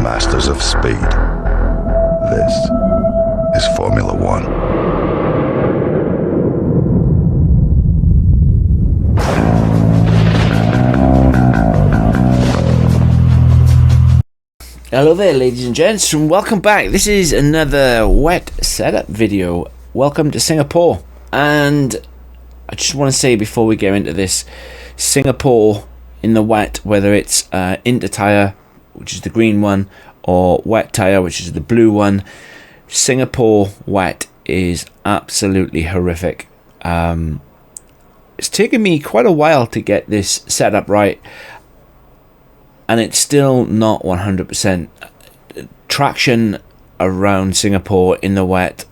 masters of speed. This is Formula One. Hello there, ladies and gents, and welcome back. This is another wet setup video. Welcome to Singapore. And I just want to say before we get into this, Singapore in the wet, whether it's Inter tyre, which is the green one, or wet tyre, which is the blue one, Singapore wet is absolutely horrific. It's taken me quite a while to get this set up right, and it's still not 100%. Traction around Singapore in the wet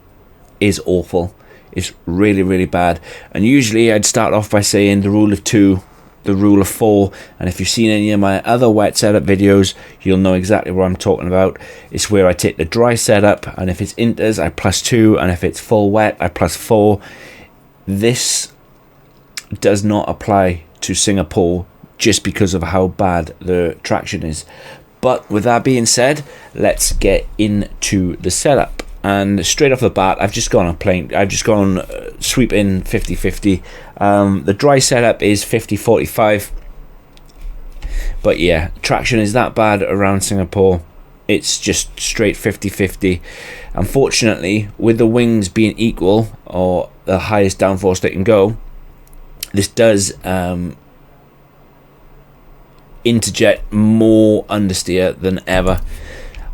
is awful. It's really, really bad. And usually I'd start off by saying the rule of 2, the rule of 4. And if you've seen any of my other wet setup videos, you'll know exactly what I'm talking about. It's where I take the dry setup, and if it's inters, I +2, and if it's full wet, I +4. This does not apply to Singapore, just because of how bad the traction is. But with that being said, let's get into the setup. And straight off the bat, I've just gone sweep in 50-50. The dry setup is 50-45. But yeah, traction is that bad around Singapore. It's just straight 50-50. Unfortunately, with the wings being equal, or the highest downforce they can go, this does interjet more understeer than ever.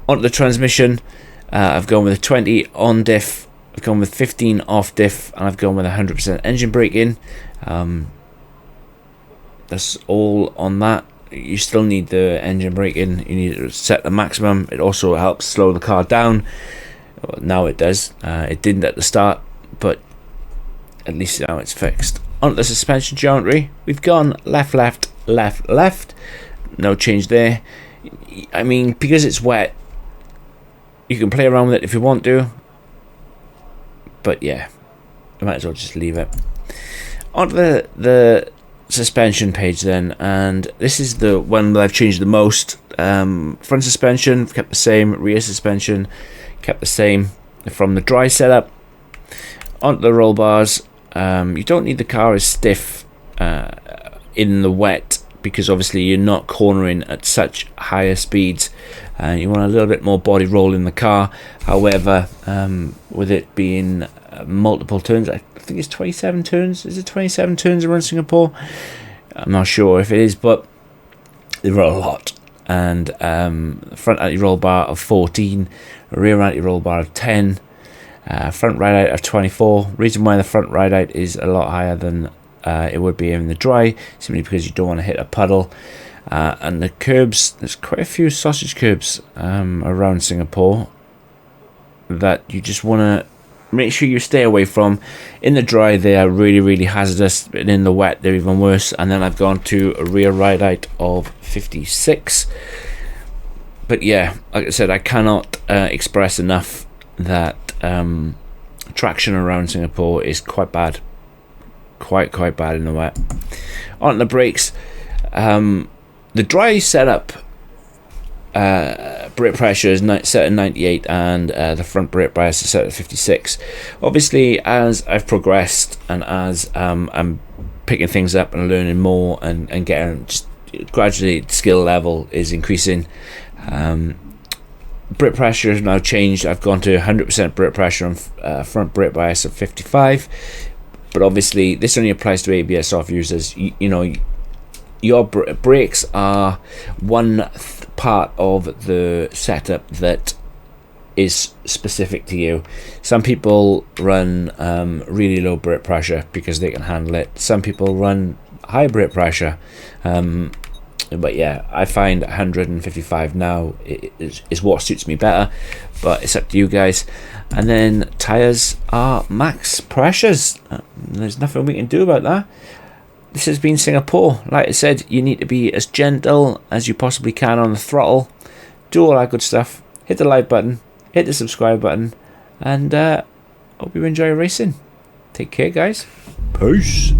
Onto the transmission, I've gone with a 20 on diff, I've gone with 15 off diff, and I've gone with 100% engine braking. That's all on that. You still need the engine braking, you need to set the maximum. It also helps slow the car down. Well, now it does. It didn't at the start, but at least now it's fixed. Onto the suspension geometry, we've gone left, left, left, left. No change there. I mean, because it's wet, you can play around with it if you want to, but yeah, I might as well just leave it. Onto the suspension page then, and this is the one that I've changed the most. Front suspension kept the same, rear suspension kept the same from the dry setup. Onto the roll bars, you don't need the car as stiff in the wet, because obviously you're not cornering at such higher speeds, and you want a little bit more body roll in the car. However, with it being multiple turns, I think it's 27 turns. Is it 27 turns around Singapore? I'm not sure if it is, but there are a lot. And front anti-roll bar of 14, rear anti-roll bar of 10, front ride out of 24. Reason why the front ride out is a lot higher than it would be in the dry, simply because you don't want to hit a puddle. And the curbs, there's quite a few sausage curbs around Singapore that you just want to make sure you stay away from. In the dry they are really, really hazardous, but in the wet they're even worse. And then I've gone to a rear ride out of 56. But yeah, like I said, I cannot express enough that traction around Singapore is quite bad. Quite bad in the wet. On the brakes, the dry setup, brake pressure is set at 98, and the front brake bias is set at 56. Obviously, as I've progressed and as I'm picking things up and learning more and getting just gradually, skill level is increasing. Brake pressure has now changed. I've gone to 100% brake pressure on front brake bias of 55. But obviously, this only applies to ABS off users. You know, your brakes are one part of the setup that is specific to you. Some people run really low brake pressure because they can handle it. Some people run high brake pressure. But yeah, I find 155 now is what suits me better, but it's up to you guys. And then tyres are max pressures. There's nothing we can do about that. This has been Singapore. Like I said, you need to be as gentle as you possibly can on the throttle. Do all that good stuff. Hit the like button, hit the subscribe button, and hope you enjoy racing. Take care, guys. Peace.